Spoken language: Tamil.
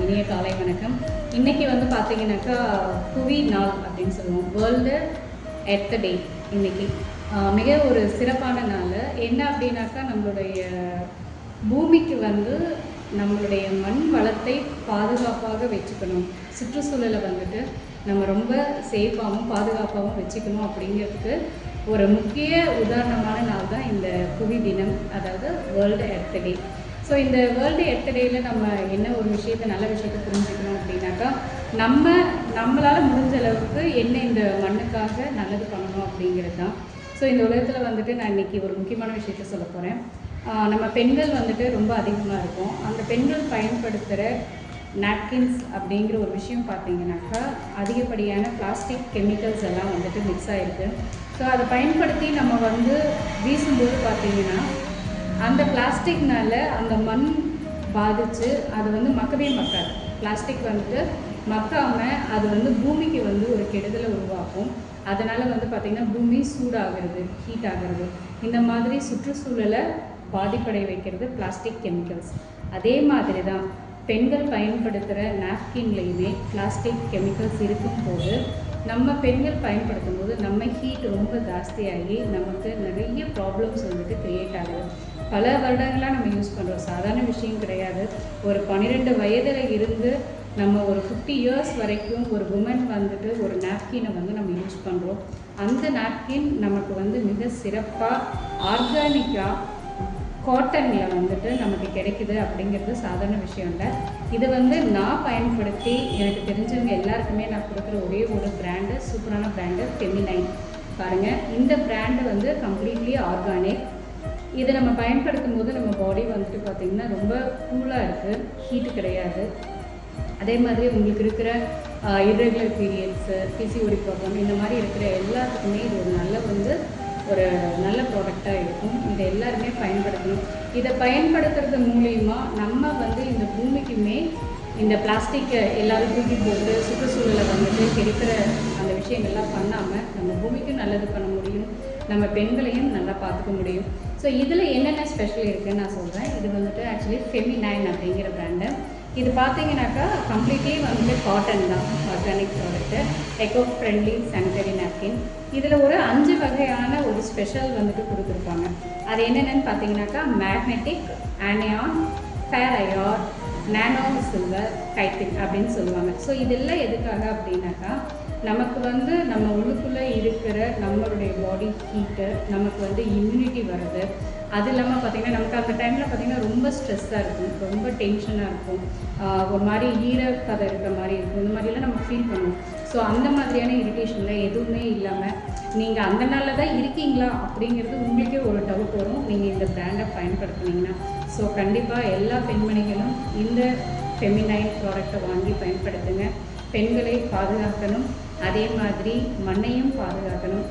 இனிய காலை வணக்கம். இன்றைக்கி வந்து பார்த்தீங்கன்னாக்கா புவி நாள் அப்படின்னு சொல்லுவோம், வேர்ல்டு எர்த் டே. இன்றைக்கி மிக ஒரு சிறப்பான நாள். என்ன அப்படின்னாக்கா நம்மளுடைய பூமிக்கு வந்து நம்மளுடைய மண் வளத்தை பாதுகாப்பாக வச்சுக்கணும், சுற்றுச்சூழலை வந்துட்டு நம்ம ரொம்ப சேஃபாகவும் பாதுகாப்பாகவும் வச்சுக்கணும் அப்படிங்கிறதுக்கு ஒரு முக்கிய உதாரணமான நாள் தான் இந்த புவி தினம், அதாவது வேர்ல்டு எர்த் டே. ஸோ இந்த வேர்ல்டு எர்த் டேயில் நம்ம என்ன ஒரு நல்ல விஷயத்தை புரிஞ்சுக்கணும் அப்படின்னாக்கா, நம்மளால் முடிஞ்ச அளவுக்கு என்ன இந்த மண்ணுக்காக நல்லது பண்ணணும் அப்படிங்கிறது தான். ஸோ இந்த உலகத்தில் வந்துட்டு நான் இன்றைக்கி ஒரு முக்கியமான விஷயத்த சொல்ல போகிறேன். நம்ம பெண்கள் வந்துட்டு ரொம்ப அதிகமாக இருக்கும். அந்த பெண்கள் பயன்படுத்துகிற நாப்கின்ஸ் அப்படிங்கிற ஒரு விஷயம் பார்த்தீங்கன்னாக்கா, அதிகப்படியான பிளாஸ்டிக் கெமிக்கல்ஸ் எல்லாம் வந்துட்டு மிக்ஸ் ஆகிருக்கு. ஸோ அதை பயன்படுத்தி நம்ம வந்து வீசும்போது பார்த்திங்கன்னா, அந்த பிளாஸ்டிக்னால் அந்த மண் பாதித்து அது வந்து மக்கவே மக்காது. பிளாஸ்டிக் வந்துட்டு மக்காமல் அது வந்து பூமிக்கு வந்து ஒரு கெடுதலை உருவாக்கும். அதனால் வந்து பார்த்திங்கன்னா பூமி சூடாகிறது, ஹீட் ஆகிறது, இந்த மாதிரி சுற்றுச்சூழலை பாதிப்படை வைக்கிறது பிளாஸ்டிக் கெமிக்கல்ஸ். அதே மாதிரி தான் பெண்கள் பயன்படுத்துகிற நாப்கின்லேயுமே பிளாஸ்டிக் கெமிக்கல்ஸ் இருக்கும்போது நம்ம பெண்கள் பயன்படுத்தும் போது நம்ம ஹீட் ரொம்ப ஜாஸ்தியாகி நமக்கு நிறைய ப்ராப்ளம்ஸ் வந்துட்டு க்ரியேட் ஆகுது. பல வருடங்களாக நம்ம யூஸ் பண்ணுறோம், சாதாரண விஷயம் கிடையாது. ஒரு 12 வயதில் இருந்து நம்ம ஒரு 50 இயர்ஸ் வரைக்கும் ஒரு உமன் வந்துட்டு ஒரு நாப்கினை வந்து நம்ம யூஸ் பண்ணுறோம். அந்த நாப்கின் நமக்கு வந்து மிக சிறப்பாக ஆர்கானிக்காக காட்டனில் வந்துட்டு நமக்கு கிடைக்குது அப்படிங்கிறது சாதாரண விஷயம் இல்லை. இதை வந்து நான் பயன்படுத்தி எனக்கு தெரிஞ்சவங்க எல்லாருக்குமே நான் கொடுக்குற ஒரே ஒரு பிராண்டு, சூப்பரான பிராண்டு ஃபெமினைன். பாருங்கள், இந்த பிராண்டு வந்து கம்ப்ளீட்லி ஆர்கானிக். இதை நம்ம பயன்படுத்தும் போது நம்ம பாடி வந்துட்டு பார்த்திங்கன்னா ரொம்ப கூலாக இருக்குது, ஹீட்டு கிடையாது. அதே மாதிரி உங்களுக்கு இருக்கிற இர்ரெகுலர் பீரியட்ஸு, பிசிஓடி ப்ராப்ளம், இந்த மாதிரி இருக்கிற எல்லாத்துக்குமே இது ஒரு நல்ல ப்ராடக்டாக இருக்கும். இதை எல்லாருமே பயன்படுத்தணும். இதை பயன்படுத்துறது மூலிமா நம்ம வந்து இந்த பூமிக்குமே இந்த பிளாஸ்டிக்கை எல்லாரும் தூக்கி போட்டு சுற்றுச்சூழலை வந்துட்டு கெடுக்கிற அந்த விஷயங்கள்லாம் பண்ணாமல் நம்ம பூமிக்கும் நல்லது பண்ண முடியும், நம்ம பெண்களையும் நல்லா பார்த்துக்க முடியும். ஸோ இதில் என்னென்ன ஸ்பெஷல் இருக்குதுன்னு நான் சொல்கிறேன். இது வந்துட்டு ஆக்சுவலி ஃபெமினைன் அப்படிங்கிற பிராண்டு. இது பார்த்தீங்கன்னாக்கா கம்ப்ளீட்லி வந்துட்டு காட்டன் தான், organic product, echo friendly sanitary napkin. இதில் ஒரு 5 வகையான ஒரு ஸ்பெஷல் வந்துட்டு கொடுத்துருப்பாங்க. அது என்னென்னு பார்த்தீங்கன்னாக்கா, magnetic, anion, far IR, nano silver, chitin அப்படின்னு சொல்லுவாங்க. ஸோ இதெல்லாம் எதுக்காக அப்படின்னாக்கா, நமக்கு வந்து நம்ம உள்ளுக்குள்ளே இருக்கிற நம்மளுடைய பாடி ஹீட்டு, நமக்கு வந்து இம்யூனிட்டி வருது. அது இல்லாமல் பார்த்திங்கன்னா நமக்கு அந்த டைமில் பார்த்திங்கன்னா ரொம்ப ஸ்ட்ரெஸ்ஸாக இருக்கும், ரொம்ப டென்ஷனாக இருக்கும், ஒரு மாதிரி ஈரப்பதை இருக்கிற மாதிரி இருக்கும், இந்த மாதிரிலாம் நம்ம ஃபீல் பண்ணுவோம். ஸோ அந்த மாதிரியான இரிட்டேஷனில் எதுவுமே இல்லாமல் நீங்கள் அந்த நாளில் தான் இருக்கீங்களா அப்படிங்கிறது உங்களுக்கே ஒரு டவுட் வரும் நீங்கள் இந்த பிராண்டை பயன்படுத்துனீங்கன்னா. ஸோ கண்டிப்பாக எல்லா பெண்மணிகளும் இந்த ஃபெமினைன் ப்ராடக்டை வாங்கி பயன்படுத்துங்க. பெண்களை பாதுகாக்கணும், அதே மாதிரி மண்ணையும் பாதுகாக்கணும்.